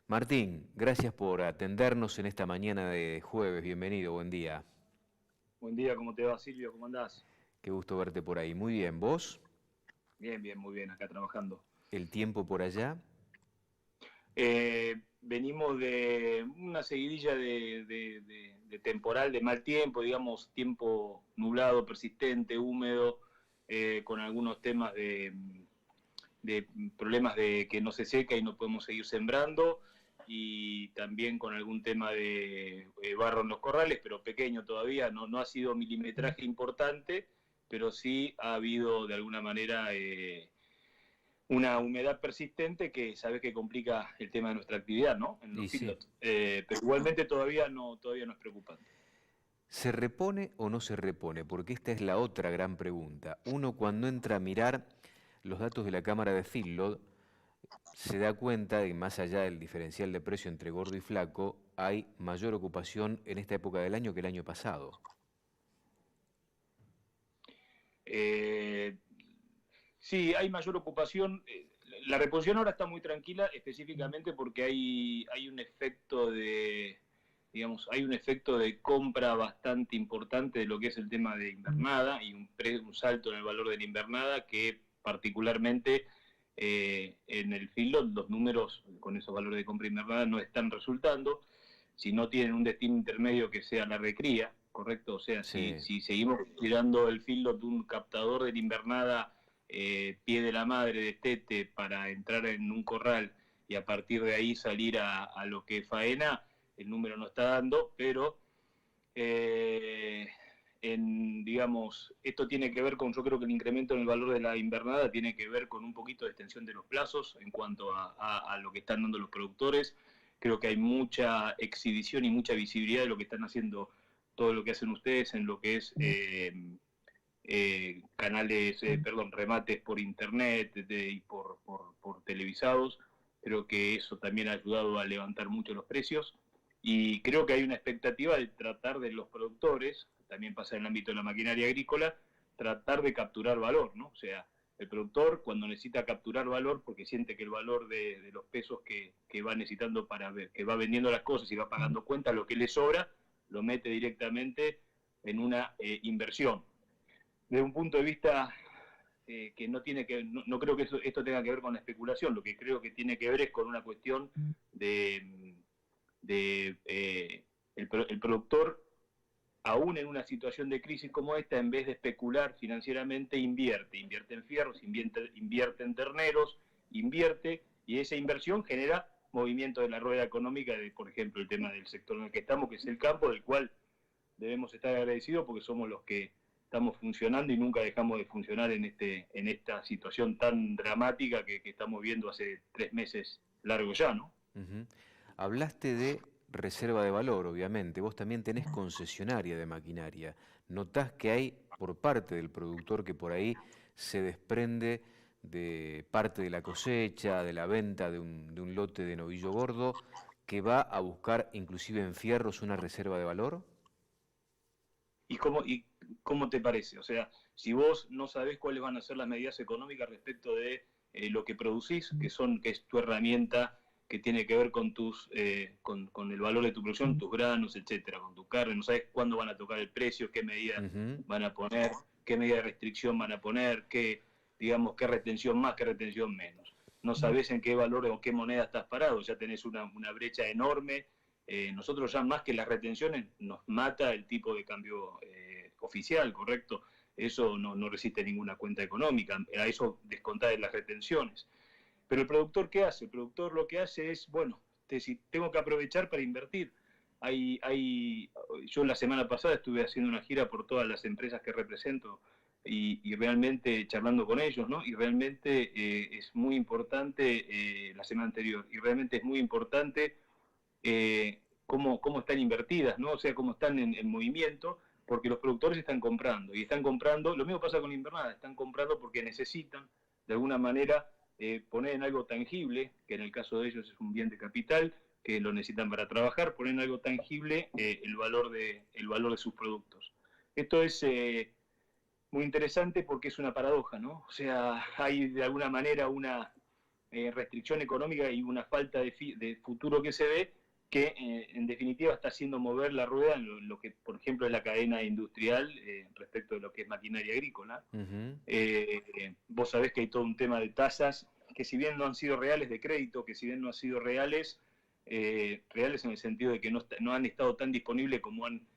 Martín, gracias por atendernos en esta mañana de jueves. Bienvenido, buen día. Buen día, ¿cómo te va, Silvio? ¿Cómo andás? Qué gusto verte por ahí. Muy bien, ¿vos? Bien, bien, muy bien, acá trabajando. ¿El tiempo por allá? Venimos de una seguidilla de temporal, de mal tiempo, digamos, tiempo nublado, persistente, húmedo, con algunos temas de problemas de que no se seca y no podemos seguir sembrando, y también con algún tema de barro en los corrales, pero pequeño todavía, no ha sido milimetraje importante, pero sí ha habido de alguna manera una humedad persistente que sabes que complica el tema de nuestra actividad, ¿no? En Y los sí. feedlots. Pero igualmente todavía no es preocupante. ¿Se repone o no se repone? Porque esta es la otra gran pregunta. Uno cuando entra a mirar los datos de la cámara de Feedlot se da cuenta de que más allá del diferencial de precio entre gordo y flaco, hay mayor ocupación en esta época del año que el año pasado. Eh, sí, hay mayor ocupación. La reposición ahora está muy tranquila, específicamente porque hay un efecto de, digamos, hay un efecto de compra bastante importante de lo que es el tema de invernada y un salto en el valor de la invernada que particularmente en el filo los números con esos valores de compra invernada no están resultando. Si no tienen un destino intermedio que sea la recría, ¿correcto? O sea, Sí. si seguimos tirando el feedlot de un captador de la invernada pie de la madre de tete para entrar en un corral y a partir de ahí salir a lo que es faena, el número no está dando, pero eh, digamos, esto tiene que ver con, yo creo que el incremento en el valor de la invernada tiene que ver con un poquito de extensión de los plazos en cuanto a lo que están dando los productores. Creo que hay mucha exhibición y mucha visibilidad de lo que están haciendo, todo lo que hacen ustedes en lo que es canales, perdón, remates por internet y por televisados. Creo que eso también ha ayudado a levantar mucho los precios y creo que hay una expectativa de tratar de los productores, también pasa en el ámbito de la maquinaria agrícola, tratar de capturar valor, ¿no? O sea, el productor cuando necesita capturar valor porque siente que el valor de los pesos que va necesitando para ver, que va vendiendo las cosas y va pagando cuentas, lo que le sobra, lo mete directamente en una inversión. Desde un punto de vista que no tiene que, no creo que esto tenga que ver con la especulación, lo que creo que tiene que ver es con una cuestión de el productor, aún en una situación de crisis como esta, en vez de especular financieramente, invierte en fierros, invierte en terneros, y esa inversión genera movimiento de la rueda económica, de, por ejemplo, el tema del sector en el que estamos, que es el campo, del cual debemos estar agradecidos porque somos los que estamos funcionando y nunca dejamos de funcionar en esta situación tan dramática que estamos viendo hace 3 meses largo ya, ¿no? Ujú. Hablaste de reserva de valor, obviamente. Vos también tenés concesionaria de maquinaria. ¿Notás que hay por parte del productor que por ahí se desprende de parte de la cosecha, de la venta de un lote de novillo gordo, que va a buscar inclusive en fierros una reserva de valor? ¿Y cómo te parece? O sea, si vos no sabés cuáles van a ser las medidas económicas respecto de lo que producís, que es tu herramienta que tiene que ver con con el valor de tu producción, tus granos, etcétera, con tu carne, no sabes cuándo van a tocar el precio, qué medida Ujú. van a poner, qué medida de restricción van a poner, digamos, qué retención más, qué retención menos. No sabés en qué valor o qué moneda estás parado, ya tenés una brecha enorme. Nosotros ya más que las retenciones nos mata el tipo de cambio oficial, ¿correcto? Eso no resiste ninguna cuenta económica, a eso descontar de las retenciones. Pero el productor, ¿qué hace? El productor lo que hace es, bueno, si tengo que aprovechar para invertir. Yo la semana pasada estuve haciendo una gira por todas las empresas que represento y realmente charlando con ellos, ¿no? Y realmente es muy importante, la semana anterior, y realmente es muy importante cómo están invertidas, ¿no? O sea, cómo están en movimiento, porque los productores están comprando, y están comprando, lo mismo pasa con la invernada, están comprando porque necesitan, de alguna manera, poner en algo tangible, que en el caso de ellos es un bien de capital, que lo necesitan para trabajar, poner en algo tangible el valor de sus productos. Esto es muy interesante porque es una paradoja, ¿no? O sea, hay de alguna manera restricción económica y una falta de futuro que se ve, que en definitiva está haciendo mover la rueda en lo que, por ejemplo, es la cadena industrial respecto de lo que es maquinaria agrícola. Vos sabés que hay todo un tema de tasas que, si bien no han sido reales, de crédito, que si bien no han sido reales, reales en el sentido de que no han estado tan disponibles como han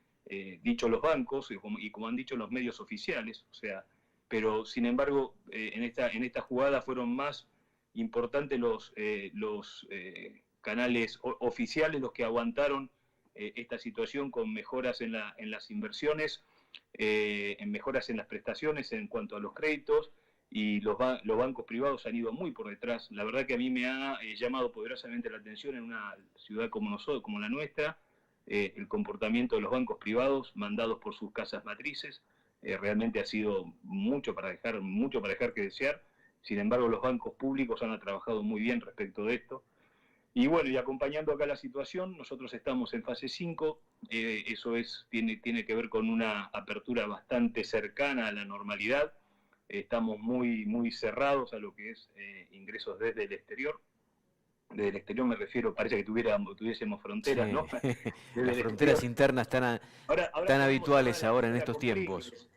dicho los bancos y como han dicho los medios oficiales, o sea, pero sin embargo en esta jugada fueron más importantes los canales oficiales los que aguantaron esta situación con mejoras en las inversiones, en mejoras en las prestaciones en cuanto a los créditos, y los bancos privados han ido muy por detrás. La verdad que a mí me ha llamado poderosamente la atención en una ciudad como nosotros, como la nuestra, el comportamiento de los bancos privados mandados por sus casas matrices. Realmente ha sido mucho para dejar que desear. Sin embargo, los bancos públicos han trabajado muy bien respecto de esto. Y bueno, y acompañando acá la situación, nosotros estamos en fase 5, eso tiene que ver con una apertura bastante cercana a la normalidad. Estamos muy cerrados a lo que es ingresos desde el exterior. Desde el exterior me refiero, parece que tuviésemos fronteras, Sí. ¿no? Las fronteras internas tan habituales ahora en estos Pringles. tiempos.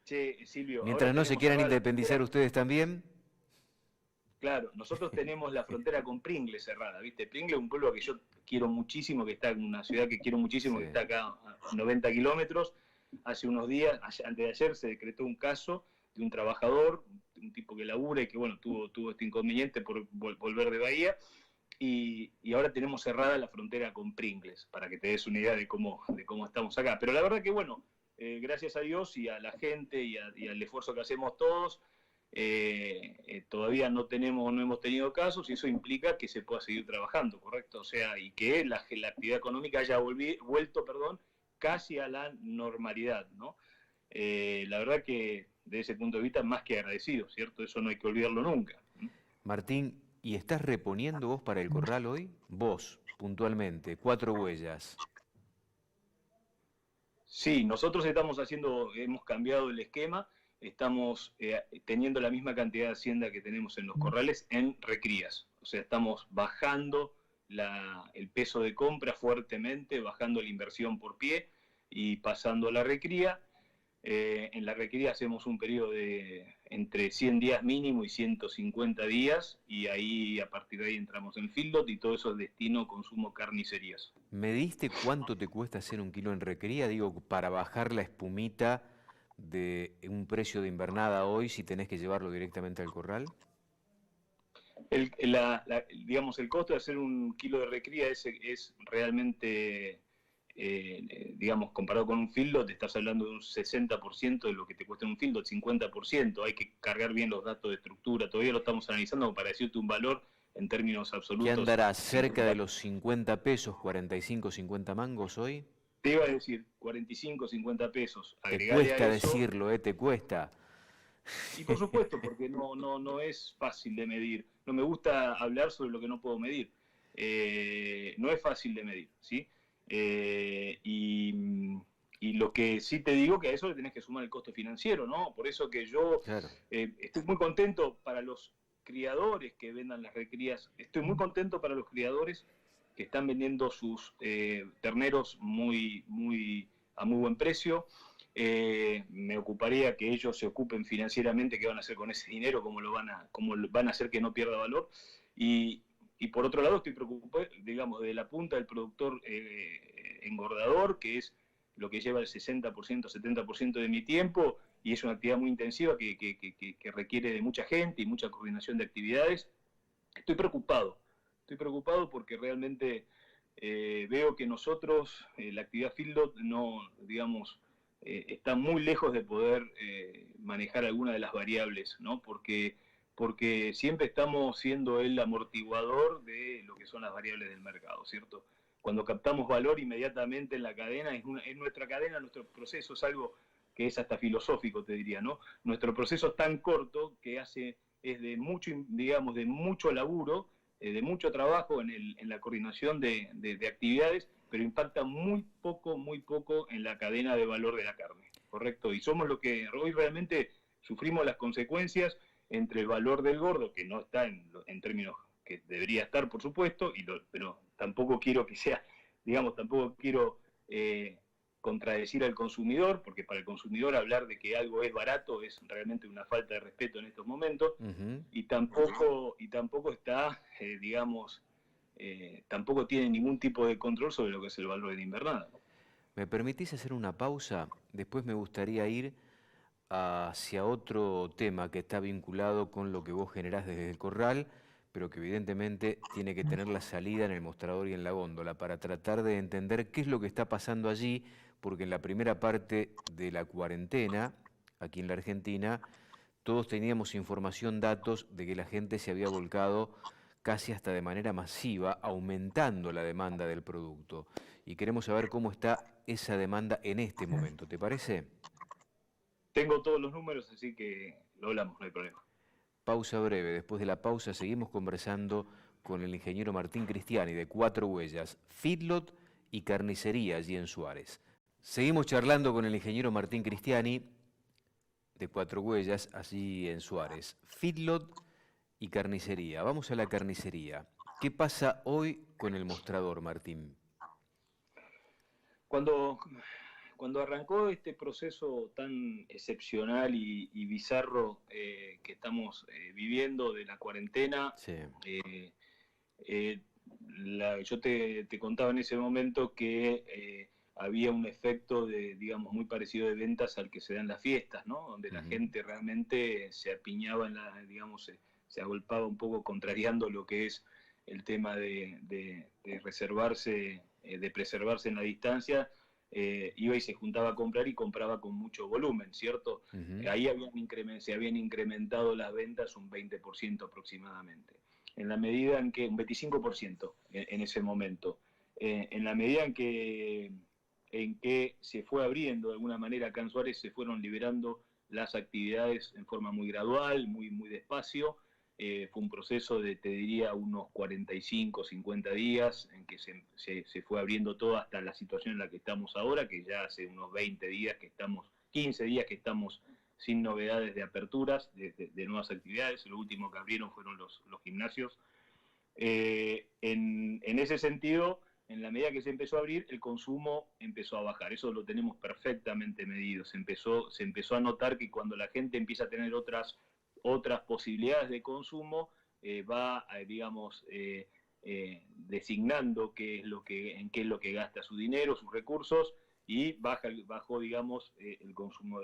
Che, Silvio, Mientras no se quieran independizar ustedes también. Claro, nosotros tenemos la frontera con Pringles cerrada, ¿viste? Pringles es un pueblo que yo quiero muchísimo, que está en una ciudad que quiero muchísimo, sí, que está acá a 90 kilómetros. Hace unos días, antes de ayer, se decretó un caso de un trabajador, un tipo que labura y que, bueno, tuvo este inconveniente por volver de Bahía, y ahora tenemos cerrada la frontera con Pringles, para que te des una idea de cómo estamos acá. Pero la verdad que, bueno, gracias a Dios y a la gente y al esfuerzo que hacemos todos, todavía no hemos tenido casos, y eso implica que se pueda seguir trabajando, ¿correcto? O sea, y que la actividad económica haya vuelto casi a la normalidad, ¿no? La verdad que desde ese punto de vista más que agradecido, ¿cierto? Eso no hay que olvidarlo nunca. Martín, ¿y estás reponiendo vos para el corral hoy? Vos, puntualmente, 4 huellas. Sí, nosotros hemos cambiado el esquema. Estamos teniendo la misma cantidad de hacienda que tenemos en los corrales en recrías. O sea, estamos bajando el peso de compra fuertemente, bajando la inversión por pie y pasando a la recría. En la recría hacemos un periodo de entre 100 días mínimo y 150 días, y ahí a partir de ahí entramos en feedlot, y todo eso es destino consumo carnicerías. ¿Me diste cuánto te cuesta hacer 1 kilo en recría? Digo, para bajar la espumita de un precio de invernada hoy, si tenés que llevarlo directamente al corral. Digamos, el costo de hacer 1 kilo de recría es realmente, digamos, comparado con un feedlot, estás hablando de un 60% de lo que te cuesta un feedlot, 50%. Hay que cargar bien los datos de estructura, todavía lo estamos analizando para decirte un valor en términos absolutos. ¿Qué andará cerca de los 50 pesos, 45, 50 mangos hoy? Te iba a decir 45, 50 pesos. Te cuesta decirlo, te cuesta. Y por supuesto, porque no es fácil de medir. No me gusta hablar sobre lo que no puedo medir. No es fácil de medir, ¿sí? Y lo que sí te digo, que a eso le tenés que sumar el costo financiero, ¿no? Por eso que yo claro, estoy muy contento para los criadores que vendan las recrías. Estoy muy contento para los criadores que están vendiendo sus terneros a muy buen precio. Me ocuparía que ellos se ocupen financieramente qué van a hacer con ese dinero, cómo van a hacer que no pierda valor. Y por otro lado estoy preocupado, digamos, de la punta del productor engordador, que es lo que lleva el 60%, 70% de mi tiempo, y es una actividad muy intensiva que requiere de mucha gente y mucha coordinación de actividades. Estoy preocupado porque realmente veo que nosotros, la actividad feedlot, no, digamos, está muy lejos de poder manejar alguna de las variables, ¿no? Porque siempre estamos siendo el amortiguador de lo que son las variables del mercado, ¿cierto? Cuando captamos valor inmediatamente en la cadena, es nuestra cadena, nuestro proceso es algo que es hasta filosófico, te diría, ¿no? Nuestro proceso es tan corto que es de mucho, digamos, de mucho laburo, de mucho trabajo en la coordinación de actividades, pero impacta muy poco en la cadena de valor de la carne, ¿correcto? Y somos lo que hoy realmente sufrimos las consecuencias, entre el valor del gordo, que no está en términos que debería estar, por supuesto, pero tampoco quiero que sea, digamos, tampoco quiero contradecir al consumidor, porque para el consumidor hablar de que algo es barato es realmente una falta de respeto en estos momentos, y tampoco está, digamos, tampoco tiene ningún tipo de control sobre lo que es el valor de invernada. ¿Me permitís hacer una pausa? Después me gustaría ir hacia otro tema que está vinculado con lo que vos generás desde el corral, pero que evidentemente tiene que tener la salida en el mostrador y en la góndola para tratar de entender qué es lo que está pasando allí, porque en la primera parte de la cuarentena, aquí en la Argentina, todos teníamos información, datos de que la gente se había volcado casi hasta de manera masiva, aumentando la demanda del producto. Y queremos saber cómo está esa demanda en este momento, ¿te parece? Tengo todos los números, así que lo hablamos, no hay problema. Pausa breve. Después de la pausa seguimos conversando con el ingeniero Martín Cristiani de Cuatro Huellas, feedlot y carnicería allí en Suárez. Seguimos charlando con el ingeniero Martín Cristiani de Cuatro Huellas allí en Suárez, feedlot y carnicería. Vamos a la carnicería. ¿Qué pasa hoy con el mostrador, Martín? Cuando, cuando arrancó este proceso tan excepcional y bizarro que estamos viviendo de la cuarentena, Sí. eh, yo te contaba en ese momento que había un efecto digamos, muy parecido de ventas al que se da en las fiestas, ¿no? Donde la gente realmente se apiñaba, digamos, se agolpaba un poco contrariando lo que es el tema de reservarse, de preservarse en la distancia. Iba y se juntaba a comprar y compraba con mucho volumen, ¿cierto? Ahí se habían incrementado las ventas un 20% aproximadamente. En la medida en que, un 25% en ese momento, en la medida en que se fue abriendo de alguna manera acá en Suárez, se fueron liberando las actividades en forma muy gradual, muy despacio. Fue un proceso de, te diría, unos 45, 50 días en que se fue abriendo todo hasta la situación en la que estamos ahora, que ya hace unos 20 días que estamos, 15 días que estamos sin novedades de aperturas, de nuevas actividades. Lo último que abrieron fueron los gimnasios. En ese sentido, en la medida que se empezó a abrir, el consumo empezó a bajar. Eso lo tenemos perfectamente medido. Se empezó a notar que cuando la gente empieza a tener otras posibilidades de consumo, va, digamos, designando en qué es lo que gasta su dinero, sus recursos, y bajó, digamos, el consumo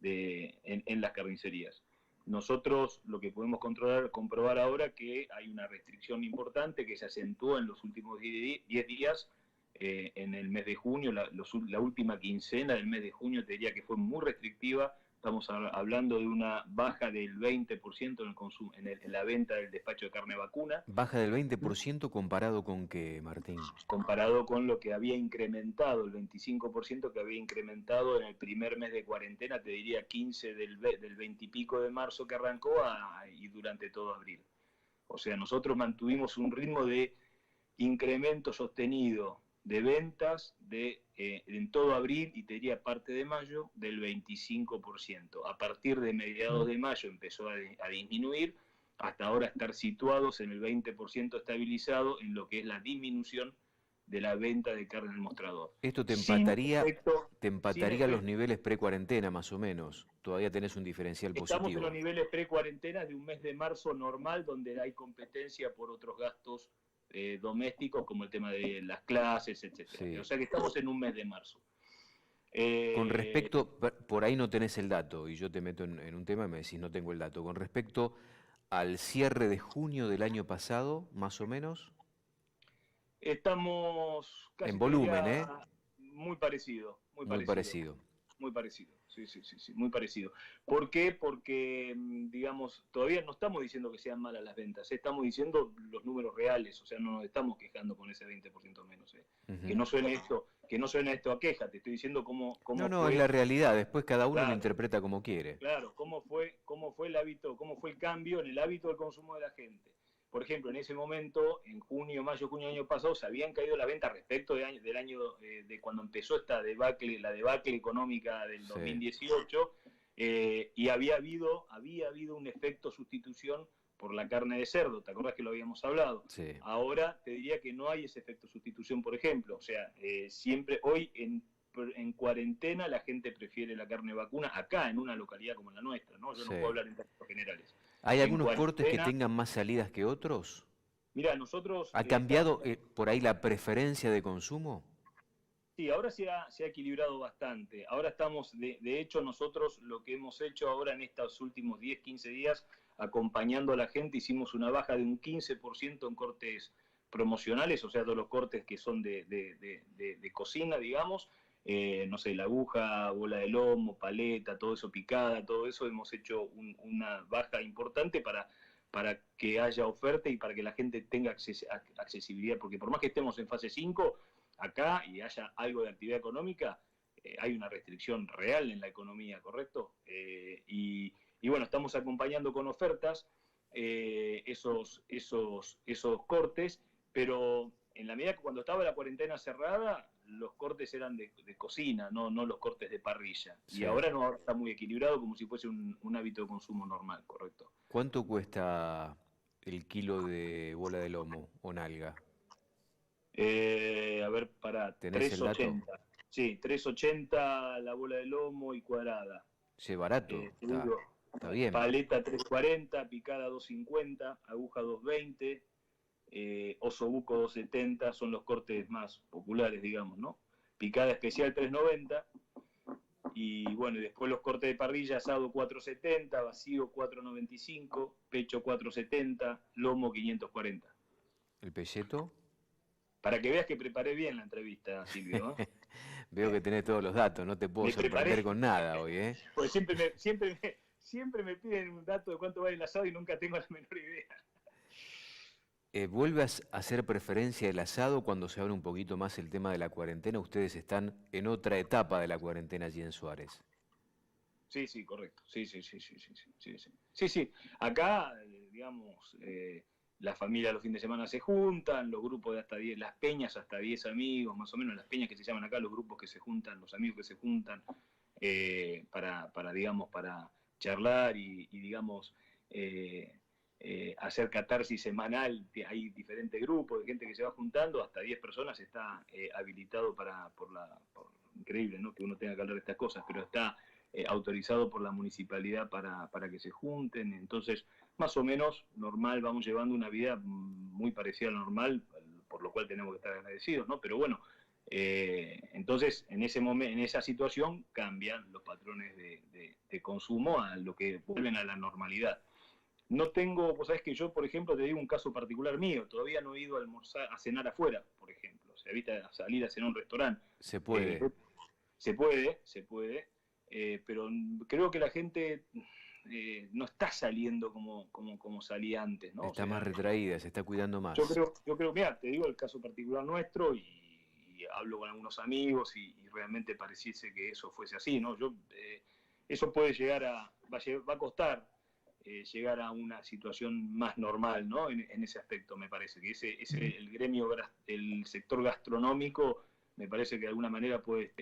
en las carnicerías. Nosotros lo que podemos comprobar ahora que hay una restricción importante que se acentuó en los últimos 10 días, en el mes de junio, la última quincena del mes de junio te diría que fue muy restrictiva. Estamos hablando de una baja del 20% en el consumo, en la venta del despacho de carne vacuna. ¿Baja del 20% comparado con qué, Martín? Comparado con lo que había incrementado, el 25% que había incrementado en el primer mes de cuarentena, te diría 15 del 20 y pico de marzo que arrancó y durante todo abril. O sea, nosotros mantuvimos un ritmo de incremento sostenido de ventas en todo abril y te diría parte de mayo del 25%. A partir de mediados de mayo empezó a disminuir, hasta ahora estar situados en el 20% estabilizado en lo que es la disminución de la venta de carne en el mostrador. Esto te empataría a los niveles pre-cuarentena, más o menos. Todavía tenés un diferencial positivo. Estamos en los niveles pre-cuarentena de un mes de marzo normal, donde hay competencia por otros gastos domésticos, como el tema de las clases, etc. Sí. O sea que estamos en un mes de marzo. Con respecto, por ahí no tenés el dato, y yo te meto en un tema y me decís no tengo el dato. Con respecto al cierre de junio del año pasado, más o menos. Estamos casi en volumen, muy parecido, muy parecido. Muy parecido, sí, muy parecido. ¿Por qué? Porque, digamos, todavía no estamos diciendo que sean malas las ventas, estamos diciendo los números reales, o sea, no nos estamos quejando con ese 20% menos. Que no suene esto a queja, te estoy diciendo cómo no, fue, es la realidad, después cada uno lo interpreta como quiere. Claro, cómo fue el hábito, cómo fue el cambio en el hábito del consumo de la gente. Por ejemplo, en ese momento, en mayo, junio del año pasado, se habían caído las ventas respecto del año de cuando empezó la debacle económica del 2018. Y había habido un efecto sustitución por la carne de cerdo, ¿te acordás que lo habíamos hablado? Sí. Ahora te diría que no hay ese efecto sustitución, por ejemplo. O sea, siempre hoy en cuarentena la gente prefiere la carne vacuna acá, en una localidad como la nuestra, ¿no? Yo no puedo Sí. hablar en términos generales. ¿Hay En algunos cortes que cuarentena, tengan más salidas que otros? mira, nosotros ¿Ha estamos... cambiado por ahí la preferencia de consumo? Sí, ahora se ha equilibrado bastante. Ahora estamos, de hecho, nosotros lo que hemos hecho ahora en estos últimos 10, 15 días, acompañando a la gente, hicimos una baja de un 15% en cortes promocionales, o sea, todos los cortes que son de cocina, digamos, no sé, la aguja, bola de lomo, paleta, todo eso picada, todo eso, hemos hecho una baja importante para que haya oferta y para que la gente tenga accesibilidad, porque por más que estemos en fase 5 acá y haya algo de actividad económica, hay una restricción real en la economía, ¿correcto? Y bueno, estamos acompañando con ofertas esos cortes, pero en la medida que cuando estaba la cuarentena cerrada, los cortes eran de cocina, no los cortes de parrilla. Y Sí. ahora no, ahora está muy equilibrado como si fuese un hábito de consumo normal, ¿correcto? ¿Cuánto cuesta el kilo de bola de lomo o nalga? A ver, para ¿Tenés el dato? 3,80. Sí, 3,80 la bola de lomo y cuadrada. Sí, barato, Te digo, está bien. paleta 3,40, picada 2,50, aguja 2,20, osobuco 2,70, son los cortes más populares, digamos, ¿no? Picada especial 3,90. Y bueno, y después los cortes de parrilla, asado 4,70, vacío 4,95, pecho 4,70, lomo 540. ¿El pelleto? Para que veas que preparé bien la entrevista, Silvio, ¿eh? Veo que tenés todos los datos, no te puedo Me preparé, sorprender con nada hoy, ¿eh? porque siempre me piden un dato de cuánto vale el asado y nunca tengo la menor idea. ¿Vuelve a hacer preferencia el asado cuando se abre un poquito más el tema de la cuarentena? Ustedes están en otra etapa de la cuarentena allí en Suárez. Sí, sí, correcto. Sí, sí, sí, sí, sí, sí, sí, sí. Sí, sí. Acá, digamos, la familia los fines de semana se juntan, los grupos de hasta 10, las peñas hasta 10 amigos, más o menos las peñas que se llaman acá, los grupos que se juntan, los amigos que se juntan digamos, para charlar y digamos, hacer catarsis semanal. Hay diferentes grupos de gente que se va juntando, hasta 10 personas está habilitado increíble, ¿no? Que uno tenga que hablar de estas cosas, pero está autorizado por la municipalidad para que se junten. Entonces, más o menos normal, vamos llevando una vida muy parecida a la normal, por lo cual tenemos que estar agradecidos, ¿no? Pero bueno, entonces en ese momento, en esa situación cambian los patrones de consumo a lo que vuelven a la normalidad. No tengo, vos sabés que yo, por ejemplo, te digo un caso particular mío, todavía no he ido a almorzar, a cenar afuera, por ejemplo, o sea, ¿viste? A salir a cenar a un restaurante. Se Eh, puede. se puede, pero creo que la gente no está saliendo como salía antes, ¿no? O Está más sea, retraída, se está cuidando yo más. creo, yo creo, mira, te digo el caso particular nuestro y hablo con algunos amigos y realmente pareciese que eso fuese así, ¿no? Eso puede llegar va a costar llegar a una situación más normal, ¿no? En ese aspecto, me parece, que el gremio, el sector gastronómico, me parece que de alguna manera puede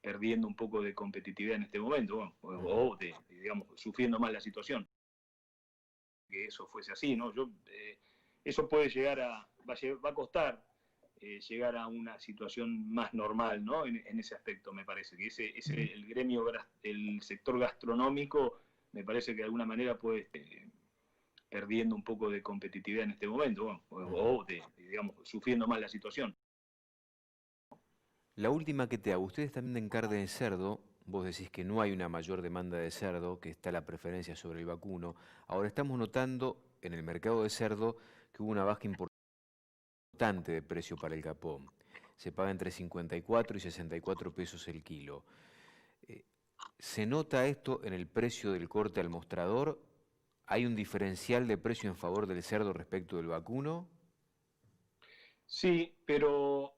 perdiendo un poco de competitividad en este momento, bueno, digamos, sufriendo más la situación. Que eso fuese así, ¿no? Eso puede va a costar llegar a una situación más normal, ¿no? En ese aspecto, me parece, que el gremio, el sector gastronómico, me parece que de alguna manera puede perdiendo un poco de competitividad en este momento, bueno, digamos, sufriendo más la situación. La última que te hago, ustedes también en carne de cerdo, vos decís que no hay una mayor demanda de cerdo, que está la preferencia sobre el vacuno. Ahora estamos notando en el mercado de cerdo que hubo una baja importante de precio para el capón. Se paga entre 54 y 64 pesos el kilo. Eh, ¿Se nota esto en el precio del corte al mostrador? ¿Hay un diferencial de precio en favor del cerdo respecto del vacuno? Sí, pero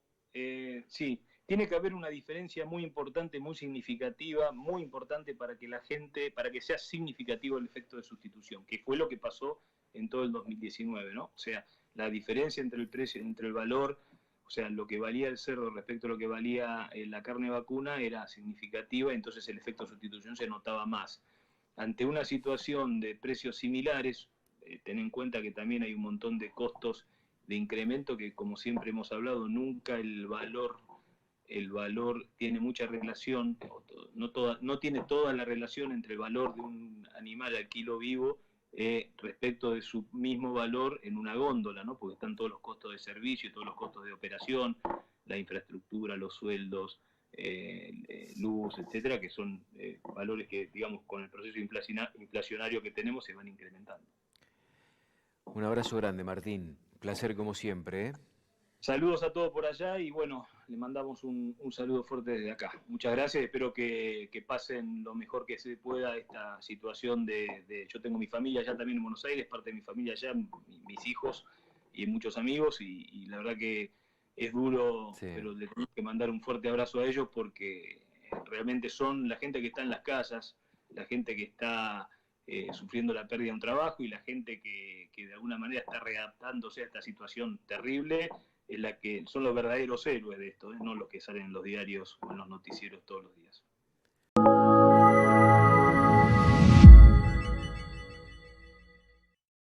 sí, tiene que haber una diferencia muy importante, muy significativa, muy importante para que la gente, para que sea significativo el efecto de sustitución, que fue lo que pasó en todo el 2019, ¿no? O sea, la diferencia entre el precio, entre el valor o sea, lo que valía el cerdo respecto a lo que valía la carne vacuna era significativa, entonces el efecto de sustitución se notaba más. Ante una situación de precios similares, ten en cuenta que también hay un montón de costos de incremento que, como siempre hemos hablado, nunca el valor tiene mucha relación, no tiene toda la relación entre el valor de un animal al kilo vivo respecto de su mismo valor en una góndola, ¿no? Porque están todos los costos de servicio, todos los costos de operación, la infraestructura, los sueldos, luz, etcétera, que son valores que, digamos, con el proceso inflacionario que tenemos se van incrementando. Un abrazo grande, Martín. Placer como siempre, ¿eh? Saludos a todos por allá y bueno, le mandamos un saludo fuerte desde acá. Muchas gracias, espero que pasen lo mejor que se pueda esta situación yo tengo mi familia allá también en Buenos Aires, parte de mi familia allá, mis hijos y muchos amigos y la verdad que es duro, Sí. pero le tengo que mandar un fuerte abrazo a ellos porque realmente son la gente que está en las casas, la gente que está sufriendo la pérdida de un trabajo y la gente que de alguna manera está readaptándose a esta situación terrible, es la que son los verdaderos héroes de esto, no los que salen en los diarios o en los noticieros todos los días.